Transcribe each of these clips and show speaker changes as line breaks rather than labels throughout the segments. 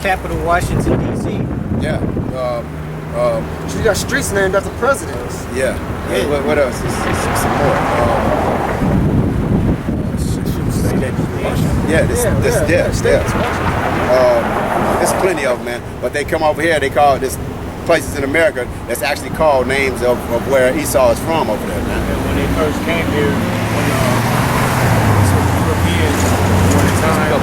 capital, Washington, D.C.
Yeah.
You got streets named after presidents.
Yeah. What else? Some more. There's plenty of them, man. But they come over here, they call this places in America that's actually called names of where Esau is from over there, man.
And when they first came here, when Europeans, during the time of,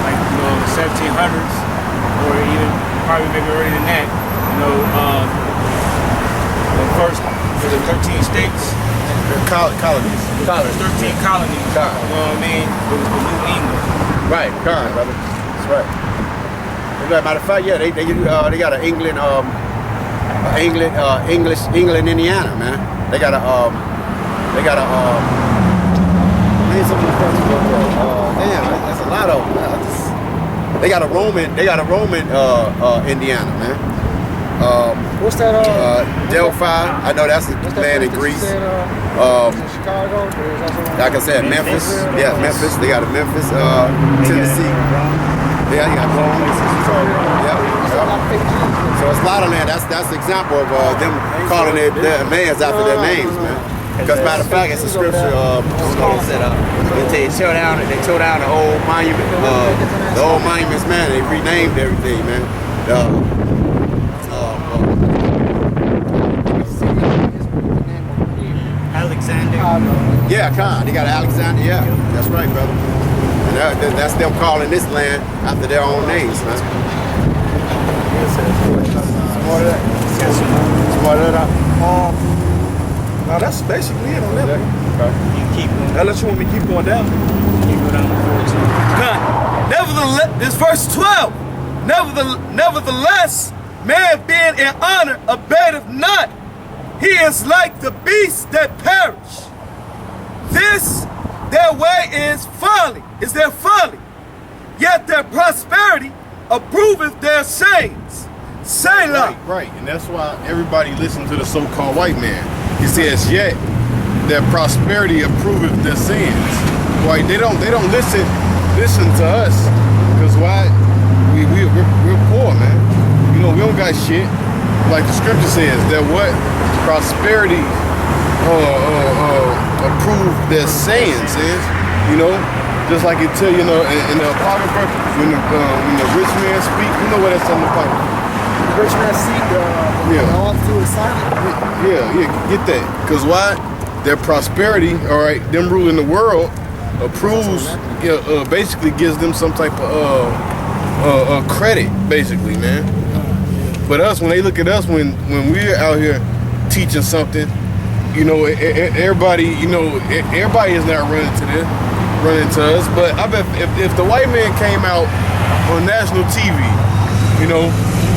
like, the 1700s, or even probably maybe earlier than that, the first, for the 13 states,
Colonies.
13 colonies, you know what I mean? It was the New England.
Right, brother. That's right. Matter of fact, yeah, they got an England, England, Indiana, man. They got a that's a lot of them. They got a Roman, Indiana, man.
What's that?
Delphi. I know that's the land in Greece.
Chicago.
Like I said, Memphis. Yeah, Memphis. They got a Memphis, Tennessee. Yeah, you got Rome. Yeah. So it's a lot of land. That's the example of them calling their lands after their names, man. Because matter of fact, it's a scripture. They tore down the old monuments, man. They renamed everything, man.
Alexander.
Yeah, Khan. They got Alexander. Yeah, that's right, brother. And that's them calling this land after their own names, man.
Now that's basically it on that.
Okay.
You keep going.
Unless you want me to keep going down.
Keep going down to 14.
Nevertheless, this verse 12. Nevertheless, man being in honor abated not. He is like the beasts that perish. This their way is folly, their folly. Yet their prosperity approveth their sayings. Selah.
Right, and that's why everybody listens to the so-called white man. He says, yet their prosperity approveth their sins. Right? They don't listen to us, because why? We're poor, man. We don't got shit. Like the scripture says, that what prosperity approve their sayings is, just like it tell you, in the Apocrypha, when the rich man speak, you know what that's in the Apocrypha.
Rich man seek, all through his silent.
Yeah, get that. Because why? Their prosperity, all right, them ruling the world, approves, basically gives them some type of credit, basically, man. But us, when they look at us, when we're out here teaching something, everybody is not running to us. But I bet if the white man came out on national TV,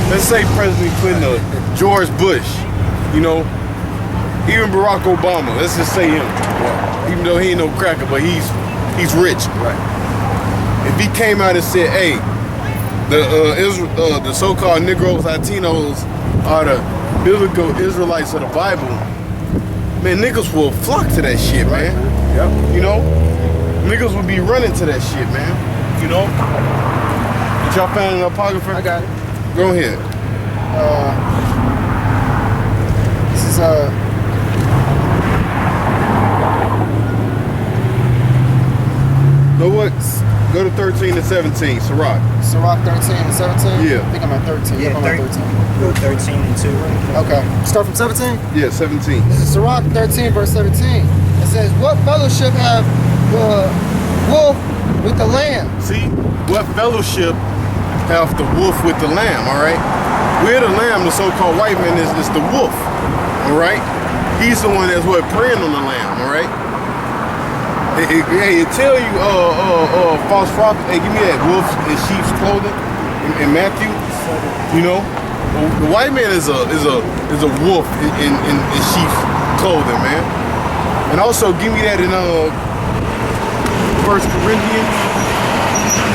let's say President Clinton or George Bush, even Barack Obama, let's just say him, even though he ain't no cracker, but he's rich.
Right.
If he came out and said, hey, the so-called Negroes, Latinos are the biblical Israelites of the Bible, man, niggas will flock to that shit, man.
Yep.
Niggas will be running to that shit, man. Did y'all find an Apocrypha?
I got it.
Go ahead.
This is
Know what? Go to 13 and 17, Sirach.
Sirach 13 and 17?
Yeah.
I think I'm at 13.
Yeah,
I'm at 13.
Go 13 and 2.
Okay. Start from 17?
Yeah, 17.
This is Sirach 13, verse 17. It says, what fellowship have the wolf with the lamb?
See, what fellowship have the wolf with the lamb, all right? We're the lamb, the so-called white man is the wolf, all right? He's the one that's preying on the lamb, all right? Hey, it tell you, false prophet, hey, give me that wolf in sheep's clothing in Matthew, The white man is a wolf in sheep's clothing, man. And also give me that in 1 Corinthians.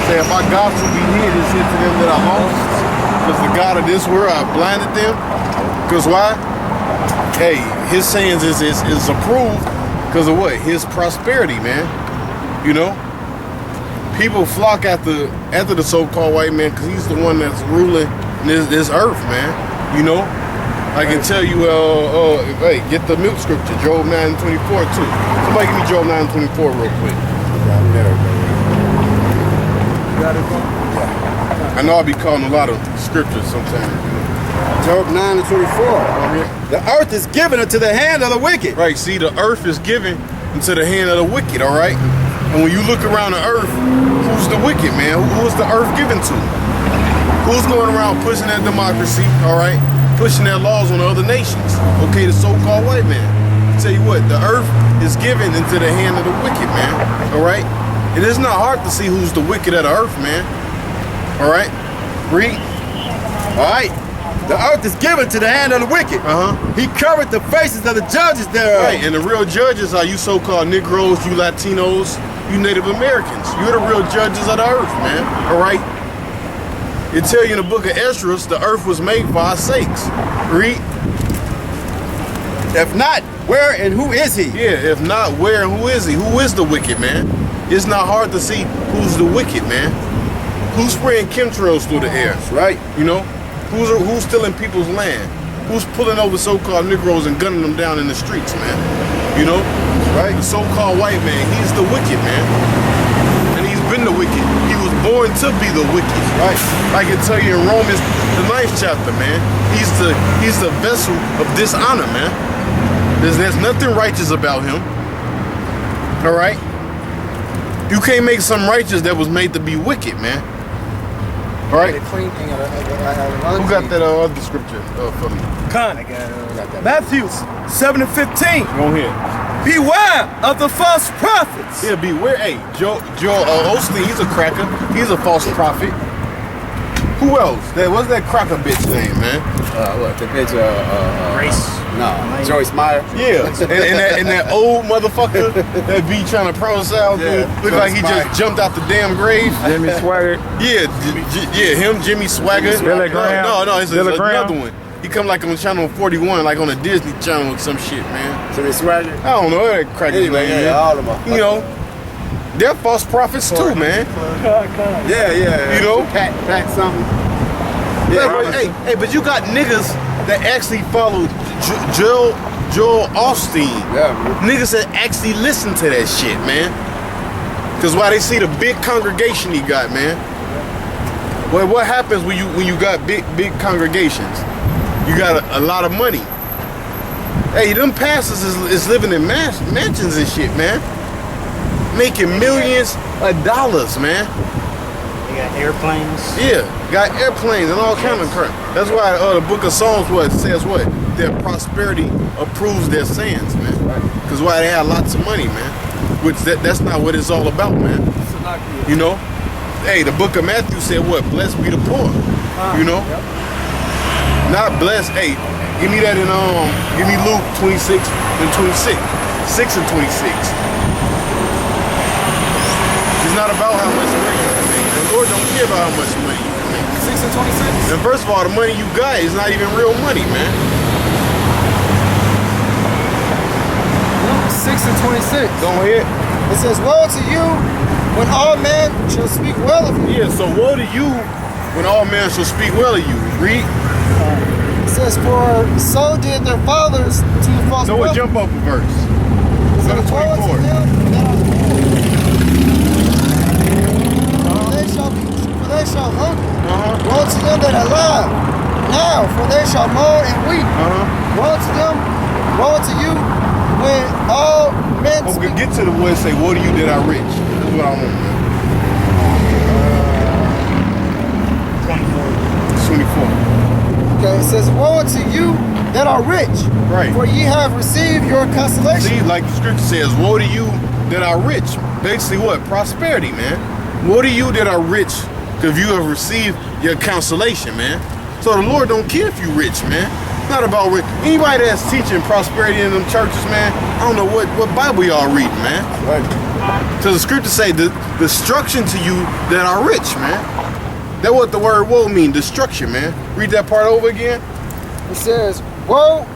Say, if our gospel be hid, it's hid to them that are lost, because the God of this world have blinded them. Because why? Hey, his sayings is approved because of what? His prosperity, man. people flock after the so-called white man because he's the one that's ruling this earth, man. You know, I can tell you. Hey, get the milk scripture, Job 9:24 too. Somebody give me Job 9:24 real quick. I know I'll be calling a lot of scriptures sometimes.
Job 9:24. The earth is given into the hand of the wicked.
Right, see, the earth is given into the hand of the wicked, all right? And when you look around the earth, who's the wicked, man? Who is the earth given to? Who's going around pushing that democracy, all right? Pushing their laws on the other nations. Okay, the so-called white man. Tell you what, the earth is given into the hand of the wicked, man, all right? It is not hard to see who's the wicked of the earth, man. All right? Read.
All right. The earth is given to the hand of the wicked. He covered the faces of the judges thereof.
Right, and the real judges are you so-called Negroes, you Latinos, you Native Americans. You're the real judges of the earth, man. All right? It tell you in the book of Esdras, the earth was made for our sakes. Read.
If not, where and who is he?
Yeah, if not, where and who is he? Who is the wicked, man? It's not hard to see who's the wicked, man. Who's spraying chemtrails through the air?
That's right.
You know? Who's stealing people's land? Who's pulling over so-called Negroes and gunning them down in the streets, man? You know?
Right.
The so-called white man, he's the wicked, man. And he's been the wicked. He was born to be the wicked.
Right.
I can tell you in Romans, the 9th chapter, man. He's the vessel of dishonor, man. There's nothing righteous about him. All right? You can't make something righteous that was made to be wicked, man. All right?
Who
Who got that other scripture for me?
Con. Matthew 7:15.
Go ahead.
Beware of the false prophets.
Yeah, beware. Hey, Joel Osteen, he's a cracker. He's a false prophet. Who else? What's that cracker bitch name, man?
What, the bitch,
Race.
no, Joyce Meyer.
Yeah, and that old motherfucker that be trying to prophesy,
Yeah,
look like he
Joyce Meyer.
just jumped out the damn grave.
Jimmy Swagger.
Yeah, him, Jimmy Swagger.
Billy Graham.
No, it's
Billy
another
Graham.
one. He come like on channel 41, like on a Disney channel or some shit, man.
Jimmy Swagger.
I don't know that cracker
Anyway,
name,
yeah,
man.
all of them.
You know, they're false prophets too, man.
Yeah.
You know?
Pat something.
Yeah,
Yeah,
hey, but you got niggas that actually follow Joel Osteen.
Yeah,
Niggas that actually listen to that shit, man. Cause why they see the big congregation he got, man. Well, what happens when you got big congregations? You got a lot of money. Hey, them pastors is living in mansions and shit, man. Making millions of dollars, man.
They got airplanes.
Yeah, got airplanes and all kind of crap. That's why the book of Psalms says what? Their prosperity approves their sins, man. Because why they have lots of money, man. Which that's not what it's all about, man. You know? Hey, the book of Matthew said what? Blessed be the poor. You know? Not blessed. Hey, give me that in give me Luke 26 and 26. 6 and 26. It's not about how much money you can make. The Lord don't care about how much money you can make.
6 and 26.
And first of all, the money you got is not even real money, man.
6 and 26.
Go ahead.
It says, woe to you when all men shall speak well of you.
Yeah, so woe to you when all men shall speak well of you. Read.
It says, for so did their fathers to the false
So
prophets.
jump up a verse.
It says, woe to
24.
them that are poor. For they shall hunger. Woe to them that are alive. Now, for they shall mourn and weep. Woe to them, woe to you, when all men
Oh,
speak.
get to the word say, woe to you that are rich. That's what I want, man. 24.
Okay, it says, woe to you that are rich.
Right.
For ye have received your consolation.
See, like the scripture says, woe to you that are rich. Basically what? Prosperity, man. Woe to you that are rich, because you have received your consolation, man. So the Lord don't care if you rich, man. It's not about rich. Anybody that's teaching prosperity in them churches, man, I don't know what Bible y'all reading, man.
right.
So the scripture say destruction to you that are rich, man. That's what the word woe mean, destruction, man. Read that part over again.
It says, woe.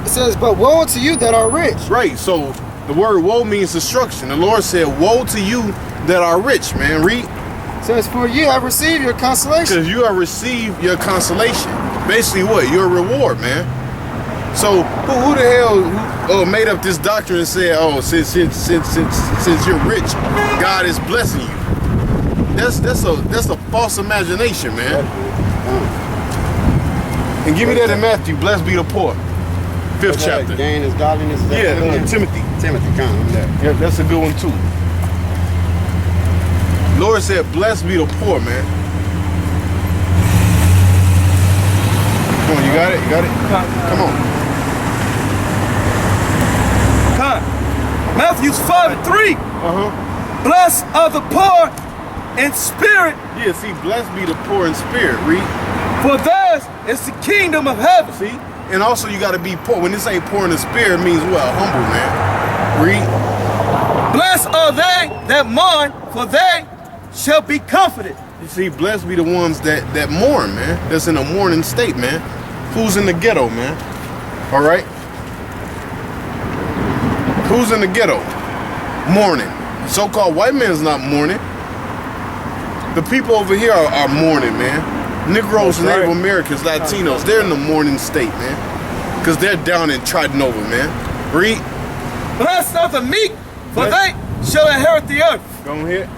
It says, but woe to you that are rich.
Right, so the word woe means destruction. The Lord said, woe to you that are rich, man. Read.
It says, for you have received your consolation.
Because you have received your consolation. Basically what? Your reward, man. So who the hell made up this doctrine and said, oh, since you're rich, God is blessing you? That's a false imagination, man. And give me that in Matthew. Blessed be the poor. 5th chapter.
Gain is godliness.
Yeah, Timothy.
Timothy, come on there.
Yeah, that's a good one too. Lord said, blessed be the poor, man. Come on, you got it? You got it? Come on.
Matthew 5:3. Blessed are the poor in spirit,
Yeah, see, blessed be the poor in spirit, read.
for theirs is the kingdom of heaven.
See? And also you gotta be poor. When this ain't poor in the spirit, it means what? Humble, man. Read.
Blessed are they that mourn, for they shall be comforted.
You see, blessed be the ones that mourn, man. That's in a mourning state, man. Who's in the ghetto, man? All right? Who's in the ghetto? Mourning. So-called white man's not mourning. The people over here are mourning, man. Negroes, Native Americans, Latinos, they're in the mourning state, man. Because they're down and trodden over, man. Read.
Blessed are the meek, for they shall inherit the earth.
Go ahead.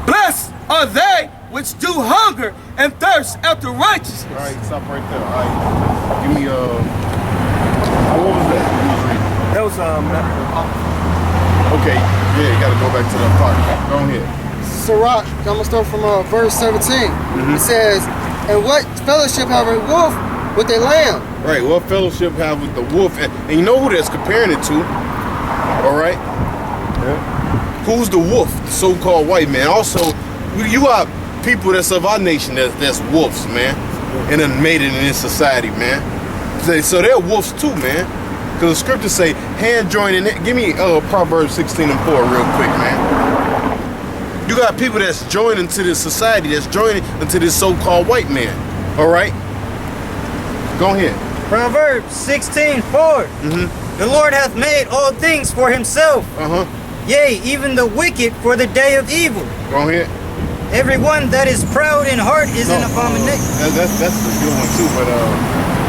Blessed are they which do hunger and thirst after righteousness.
All right, stop right there. All right. Give me, what was that?
That was
Okay, yeah, you gotta go back to the park. Go ahead.
Sirach, I'm going to start from verse 17. It says, and what fellowship have a wolf with a lamb?
Right, what fellowship have with the wolf? And you know who that's comparing it to? All right? Yeah. Who's the wolf? The so-called white man. Also, you got people that's of our nation that's wolves, man. And then made it in this society, man. So they're wolves too, man. Because the scriptures say, hand joining. Give me Proverbs 16:4 real quick, man. You got people that's joining to this society, that's joining into this so-called white man. All right? Go ahead.
Proverbs 16:4. The Lord hath made all things for himself. Yea, even the wicked for the day of evil.
Go ahead.
Everyone that is proud in heart is an abomination.
That's a good one too, but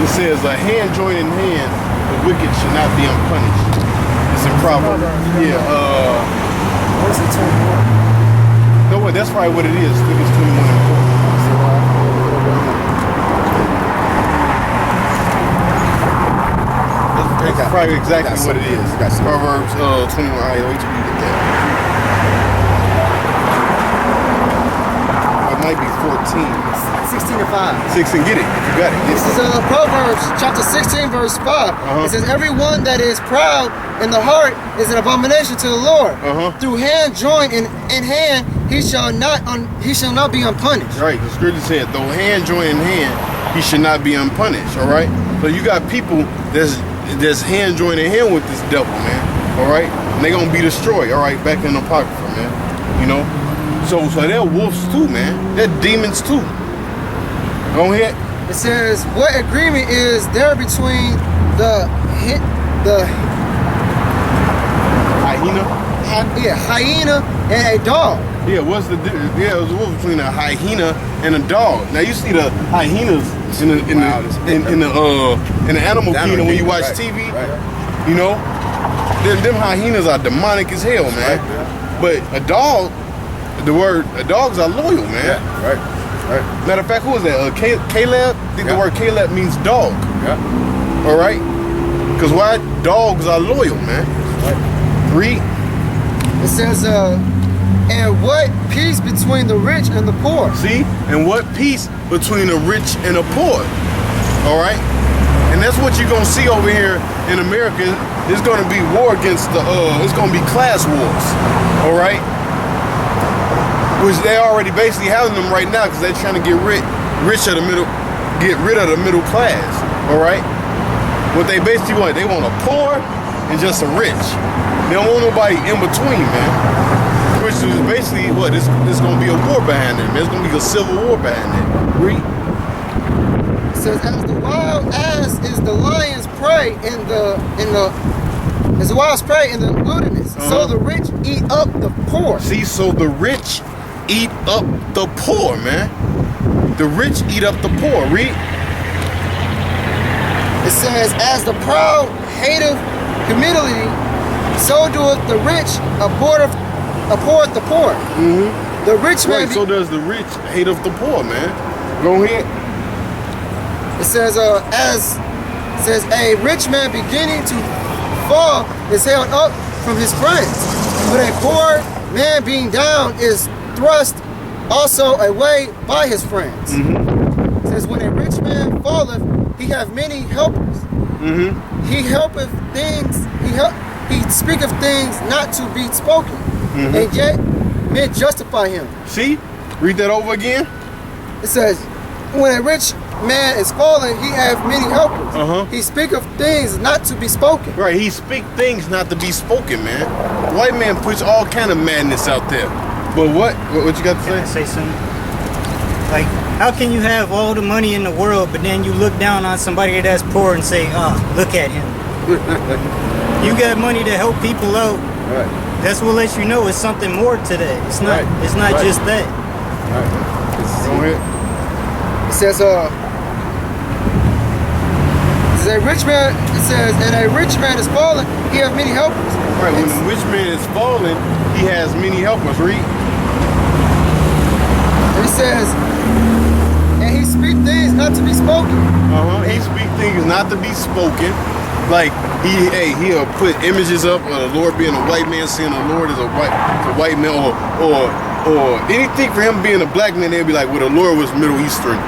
it says a hand joined in hand, the wicked should not be unpunished. It's in Proverbs. Yeah,
Where's it 21?
no, what? That's probably what it is. I think it's 21 and 4. That's probably exactly what it is. Proverbs 21. All right, wait till you get that. It might be 14.
16 and 5.
16, get it. You got it.
This is Proverbs chapter 16 verse 5. It says, everyone that is proud in the heart is an abomination to the Lord. Through hand joined in hand, he shall not be unpunished.
Right, the scripture said, though hand joined in hand, he should not be unpunished. All right. So you got people that's hand joined in hand with this devil, man. All right, and they gonna be destroyed. All right, back in the apocrypha, man. You know, so they're wolves too, man. They're demons too. Go ahead.
It says, what agreement is there between the hyena and a dog?
Yeah, what's the difference? Yeah, there's a wolf between a hyena and a dog. Now you see the hyenas in the animal kingdom when you watch TV. You know, them hyenas are demonic as hell, man. But a dog, a dogs are loyal, man.
Yeah, right.
Matter of fact, who is that? Caleb? I think the word Caleb means dog.
Yeah.
All right? Because why? Dogs are loyal, man. Read.
It says, and what peace between the rich and the poor?
See? And what peace between the rich and the poor? All right? And that's what you're going to see over here in America. There's going to be war against it's going to be class wars. All right? Which they already basically having them right now because they're trying to get rid of the middle class. All right? What they basically want, they want a poor and just a rich. They don't want nobody in between, man. Which is basically what? There's going to be a war behind it. There's going to be a civil war behind it. Read.
It says, as the wild ass is the lion's prey in the is widespread in the wilderness. So the rich eat up the poor.
See, so the rich eat up the poor, man. The rich eat up the poor. Read.
It says, as the proud hateth humility, so doeth the rich abhorreth the poor. The rich man.
Right, so does the rich hate of the poor, man. Go ahead.
It says, a rich man beginning to fall is held up from his friends, but a poor man being down is thrust also away by his friends. It says, when a rich man falleth, he hath many helpers. He helpeth things, he speaketh things not to be spoken, and yet men justify him.
See? Read that over again.
It says, when a rich man is fallen, he hath many helpers. He speaketh things not to be spoken.
Right, he speak things not to be spoken, man. White man puts all kind of madness out there. But what you got to
Can I
say?
say something? Like, how can you have all the money in the world, but then you look down on somebody that's poor and say, look at him. You got money to help people out.
Right.
That's what lets you know it's something more to that. It's not.
Right.
It's not
Right.
just that.
Go ahead.
It says, a rich man, it says, and a rich man is fallen, he hath many helpers.
Right, when the rich man is falling, he has many helpers. Read.
And it says, and he speak things not to be spoken.
He speak things not to be spoken. Like he'll put images up of the Lord being a white man, saying the Lord is a white man, or anything for him being a black man. They'll be like, well, the Lord was Middle Eastern.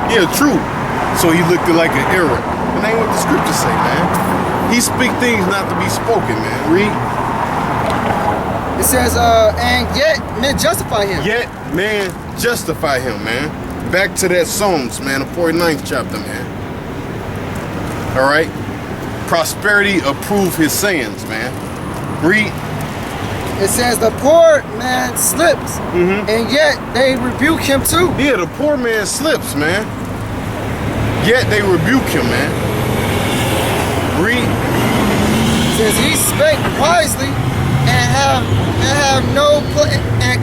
Yeah, true. So he looked like an Arab. And that ain't what the scriptures say, man. He speak things not to be spoken, man. Read.
It says, and yet men justify him.
Yet man justify him, man. Back to that Psalms, man, the 49th chapter, man. All right. Prosperity approve his sayings, man. Read.
It says the poor man slips, and yet they rebuke him too.
Yeah, the poor man slips, man. Yet they rebuke him, man. Read.
It says he spake wisely and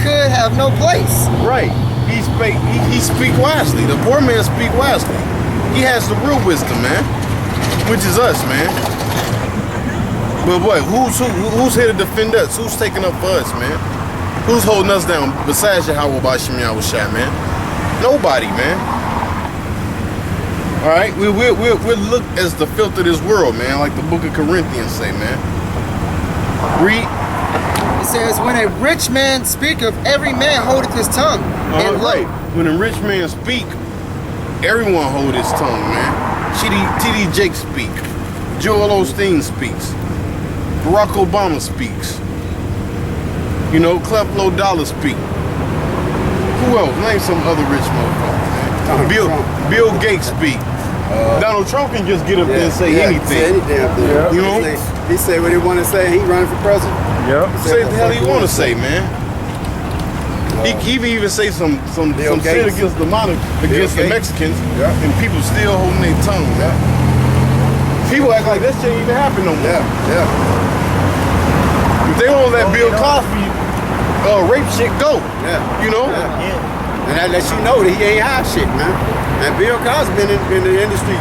could have no place.
Right. He speak wisely. The poor man speak wisely. He has the real wisdom, man. Which is us, man. But what? Who's here to defend us? Who's taking up for us, man? Who's holding us down besides Yahweh Bashim Yahushua, man? Nobody, man. All right, we look as the filth of this world, man, like the book of Corinthians say, man. Read.
It says, when a rich man speaketh, every man holdeth his tongue. And
right. When a rich man speak, everyone hold his tongue, man. T.D. Jakes speak. Joel Osteen speaks. Barack Obama speaks. You know, Creflo Dollar speak. Who else? Name some other rich motherfuckers, man. Bill Gates speak. Donald Trump can just get up there and say anything.
Say any damn thing.
Yeah. You know?
He say what he want to say. He running for president.
Yep. Say what the hell he want to say, man. He even say some shit against the Mexicans, and people still holding their tongue.
Yeah.
People act like that shit ain't even happen no more.
Yeah.
If they won't let Bill Cosby rape shit go, you know.
Yeah.
And that lets you know that he ain't high shit, man. And Bill Cosby been in the industry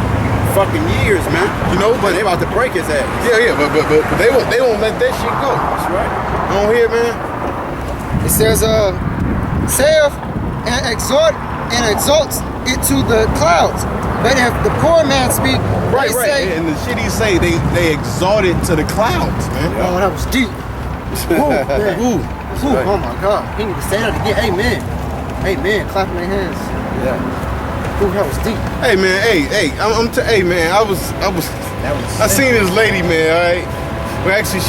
fucking years, man.
You know, but
they about to break his ass.
Yeah, but they won't let that shit go.
That's right.
On here, man.
it says, saith and exalts it to the clouds. But if the poor man speak,
Right.
say,
And the shit he say, they exalt it to the clouds, man.
oh, that was deep. Ooh, man.
Ooh.
Ooh, oh my God. He need to say that again. Amen. Amen. Clapping their hands.
Yeah.
Ooh, that was deep.
Hey man, hey man, I seen this lady, man, all right? Well, actually,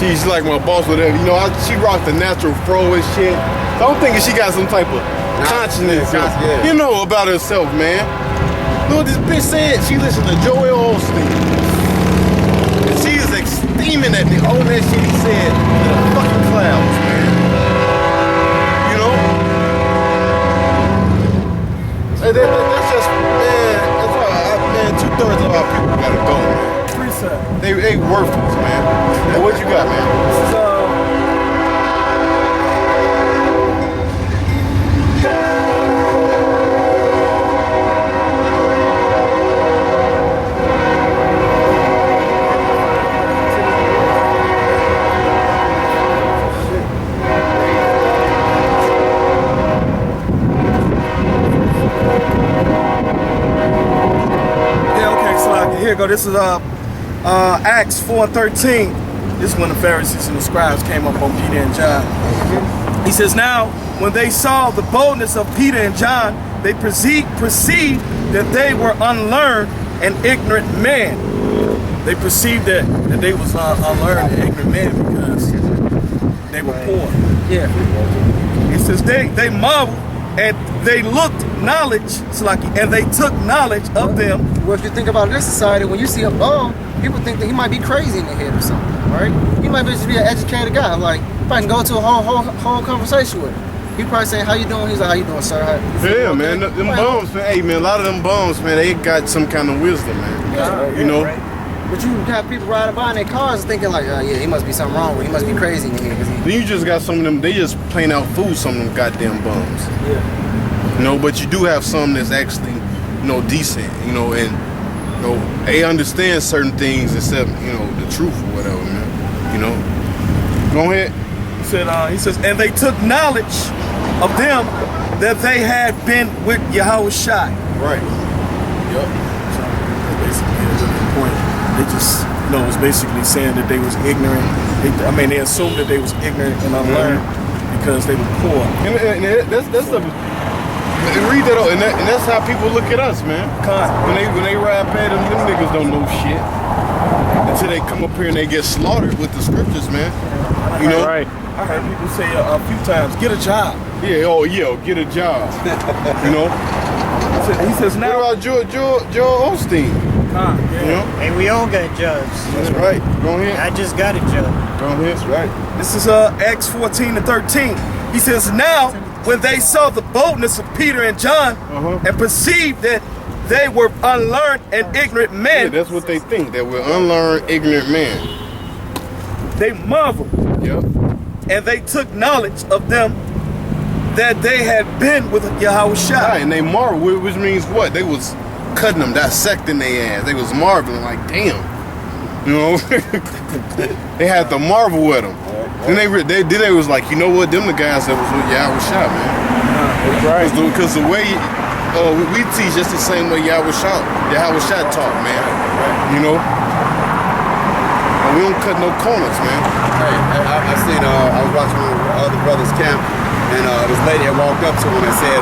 she's like my boss, whatever. You know, she rocked the natural fro and shit. So I'm thinking she got some type of consciousness,
yeah.
you know, about herself, man. You know what this bitch said? She listened to Joel Osteen. And she's steaming at me, all that shit he said to the fucking clouds, man. You know? Hey, that's just, man, that's all, man, 2/3 of our people gotta go, man.
sir.
They worthless, man. Well, what you got, man?
This is here you go. This is Acts 4:13. This is when the Pharisees and the scribes came up on Peter and John. He says, now when they saw the boldness of Peter and John, they perceived that they were unlearned and ignorant men. They perceived that they was unlearned and ignorant men because they were poor.
Yeah.
It says they marveled and they looked knowledge, and they took knowledge of them.
Well, if you think about this society, when you see a bum, people think that he might be crazy in the head or something, right? He might just be an educated guy. Like, if I can go to a whole conversation with him, he probably say, "How you doing?" He's like, "How you doing, sir?"
Yeah, man. Them bums, man. Hey, man. A lot of them bums, man. They got some kind of wisdom, man.
Yeah,
you know.
Right. But you have people riding by in their cars thinking like, "Oh yeah, he must be something wrong with him. He must be crazy in the head."
Then you just got some of them. They just plain out fool. Some of them goddamn bums.
Yeah.
You know, but you do have some that's actually, decent, and, they understand certain things except, the truth or whatever, man. Go ahead.
He says, and they took knowledge of them that they had been with Yahushua.
Right. Yep.
So basically, that's the point. They just, it's basically saying that they was ignorant. They assumed that they was ignorant and unlearned because they were poor.
And that's the. Read that, and that's how people look at us, man. When they ride past them niggas don't know shit until they come up here and they get slaughtered with the scriptures, man.
Right. I heard people say a few times, "Get a job."
Yeah, get a job.
He says now.
What about Joel Osteen?
Hey, we all got jobs.
That's right. Go ahead.
I just got a job.
Go ahead. That's right.
This is Acts 14:13. He says, now when they saw the boldness of Peter and John and perceived that they were unlearned and ignorant men.
Yeah, that's what they think, that we're unlearned, ignorant men.
They marveled.
Yep.
And they took knowledge of them that they had been with Yahushua.
Right, and they marveled, which means what? They was cutting them, dissecting their ass. They was marveling like, damn. They had to marvel with them. Then they was like, you know what? Them the guys that was with Yahushua, man.
That's right.
Because the way we teach just the same way Yahushua taught, man. And we don't cut no corners, man.
Hey, I seen. I was watching one of the other brothers' camp, and this lady had walked up to him and said,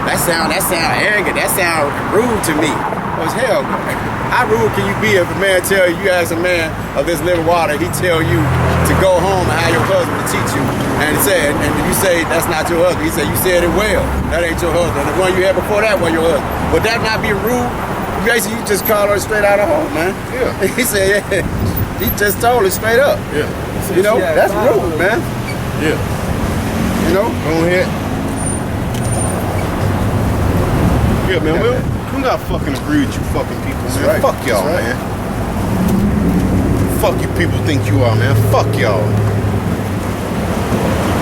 "That sound arrogant. That sound rude to me." I was hell. How rude can you be if a man tell you as a man of this living water, he tell you to go home and have your husband to teach you, and you say that's not your husband. He said you said it well. That ain't your husband. The one you had before that was your husband. Would that not be rude? Basically, you just call her straight out of home, man.
Yeah.
He said, yeah. He just told her straight up.
Yeah.
That's rude, man.
Yeah.
Go
ahead. Yeah, man. We don't gotta fucking agree with you fucking people, man.
Right.
Fuck y'all, man. Fuck you people think you are, man. Fuck y'all.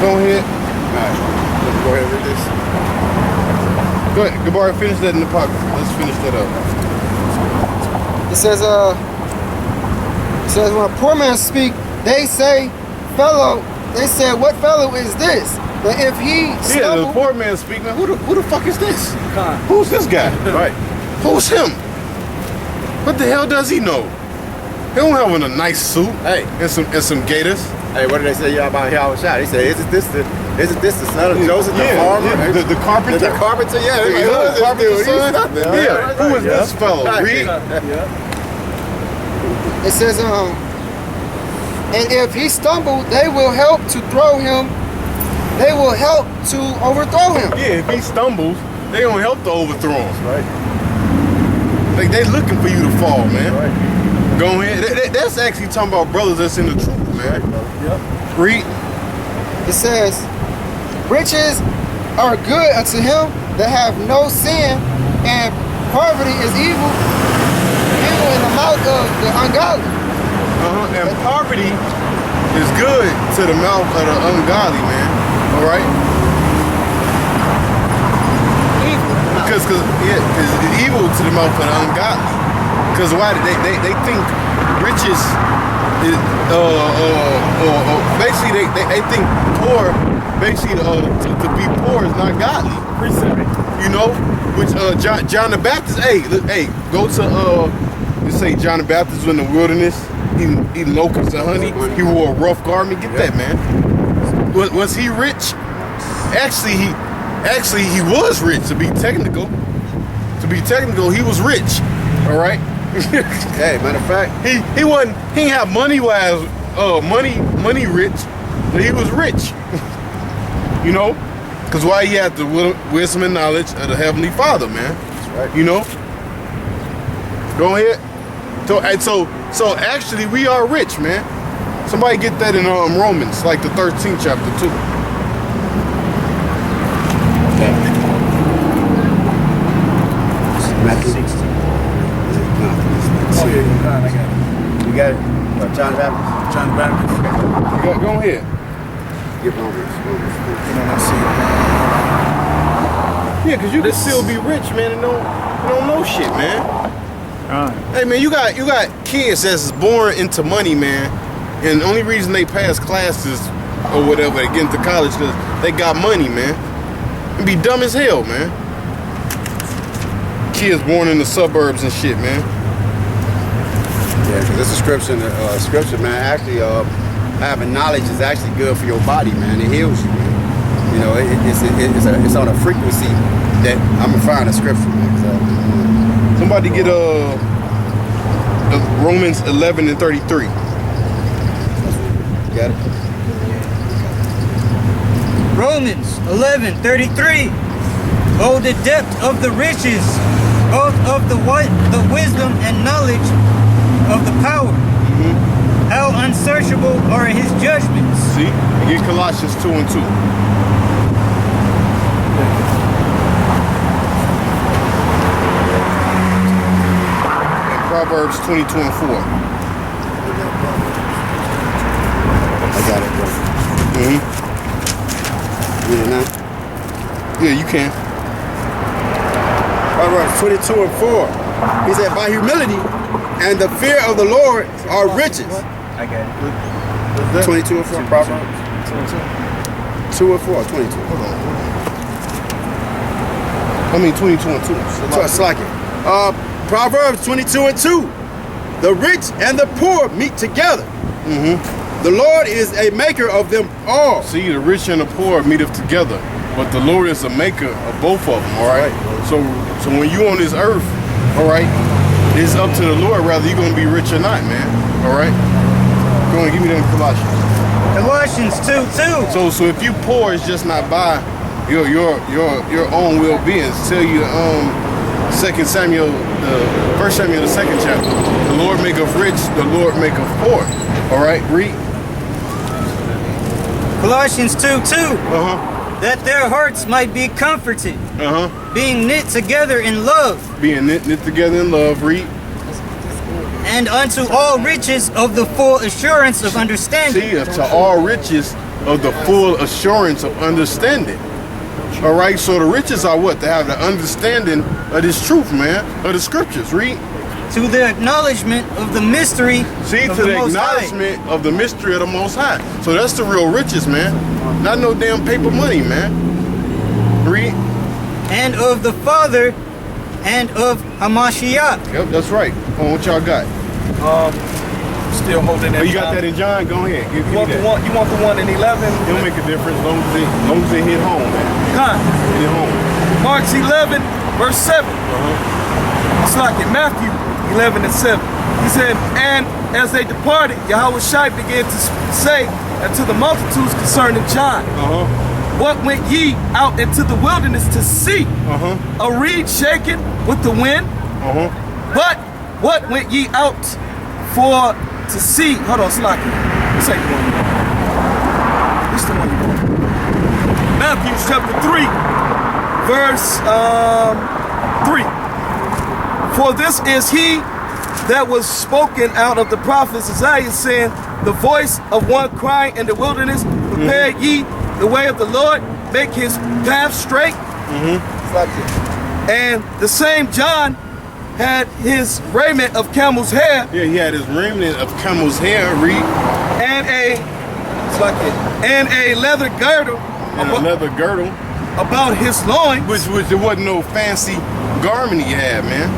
Go ahead.
Alright. Let me go ahead and read this.
Go ahead. Gabar, finish that in the pocket. Let's finish that up.
It says, when a poor man speak, they say, what fellow is this? But if he
the poor man speak, man, who the fuck is this? Who's this guy? Right. Who's him? What the hell does he know? He don't have on a nice suit.
Hey.
And some gaiters.
Hey, what did they say about Yahushua? They said, isn't this the son of Joseph, the farmer?
Yeah, the carpenter.
The carpenter, yeah.
Who is this
Carpenter's
dude?
son?
Yeah. Who is this fellow? Read.
It says, and if he stumbled, they will help to throw him. They will help to overthrow him.
Yeah, if he stumbles, they don't help to overthrow him. Right. They looking for you to fall, man. Right. Go ahead. That's actually talking about brothers that's in the truth, man.
Yep.
Read.
It says, riches are good unto him that have no sin, and poverty is evil evil in the mouth of the ungodly.
And poverty is good to the mouth of the ungodly, man. All right?
Evil.
Because it's evil to the mouth of the ungodly. Because why? They think riches is, basically they think poor, basically to be poor is not godly. You know? Which John the Baptist, hey, go to you say John the Baptist was in the wilderness eating locusts and honey. He wore a rough garment. Get that, man. Was he rich? Actually he was rich. To be technical, he was rich. All right.
Hey, matter of fact,
He didn't have money-wise, money rich, but he was rich. You know, because why? He had the wisdom and knowledge of the Heavenly Father, man.
that's right.
You know. Go ahead. So actually, we are rich, man. Somebody get that in Romans, like the 13th chapter too.
Matthew
16.
Oh, yeah, I got it.
You got it? What, John the Baptist?
John the Baptist.
Go ahead.
Get Romans.
You know, I see
Yeah, because you can still be rich, man, and don't know shit, man. Hey, man, you got kids that's born into money, man, and the only reason they pass classes or whatever, they get into college, because they got money, man. It'd be dumb as hell, man. Kids born in the suburbs and shit, man.
Yeah, because this scripture, man, actually, having knowledge is actually good for your body, man. It heals you, man. You know, it's on a frequency that I'm gonna find a scripture, man.
Somebody get Romans 11 and 33.
You got it?
Romans 11:33. Oh, the depth of the riches, both of the wisdom and knowledge of the power. How unsearchable are his judgments.
See? You get Colossians 2 and 2. And Proverbs 22 and 4.
I got it, bro. Read it now.
Yeah, you can.
Proverbs 22 and 4. He said, by humility and the fear of the Lord are riches.
I got it.
22 and 4, Proverbs. 2 and 4, 22.
Hold on. I mean 22 and 2.
So it's like it. Proverbs 22 and 2. The rich and the poor meet together. The Lord is a maker of them all.
See, the rich and the poor meet up together, but the Lord is a maker of both of them, all right? So when you on this earth, all right, it's up to the Lord whether you're going to be rich or not, man, all right? Go and give me them Colossians.
Colossians 2:2.
So if you poor, it's just not by your own well-being. Tell you 1 Samuel the 2nd chapter. The Lord maketh rich, the Lord maketh poor. All right, read.
Colossians 2:2.
Uh-huh.
That their hearts might be comforted,
Uh-huh.
being knit together in love,
Being knit together in love, read.
and unto all riches of the full assurance of understanding.
See, to all riches of the full assurance of understanding. All right, so the riches are what? To have the understanding of this truth, man, of the scriptures. Read.
To the acknowledgement of the mystery
See,
of
to the
Most High,
acknowledgement of the mystery of the Most High. So that's the real riches, man. Not no damn paper money, man. Read.
and of the Father, and of Hamashiach.
Yep, that's right. On what y'all got?
Still holding that.
Oh, you got that in John? Go ahead. Give
You
me
want the
that.
one? You want the one in 11?
It'll make a difference as long as it hit home, man.
Huh?
Hit home.
Mark 11, verse 7. It's like in Matthew 11 and 7. He said, and as they departed, Yahweh Shai began to say unto the multitudes concerning John, what went ye out into the wilderness to see? A reed shaken with the wind? But what went ye out for to see? Hold on, Slocky. This ain't the one you want. This the one you want. Matthew chapter 3, verse 3. For this is he
that was spoken out of the prophet Isaiah, saying, the voice of one crying in the wilderness, prepare ye the way of the Lord, make his path straight. And the same John had his raiment of camel's hair.
Yeah, he had his remnant of camel's hair, read,
And a leather girdle
and a leather girdle,
about his loins.
which there wasn't no fancy garment he had, man.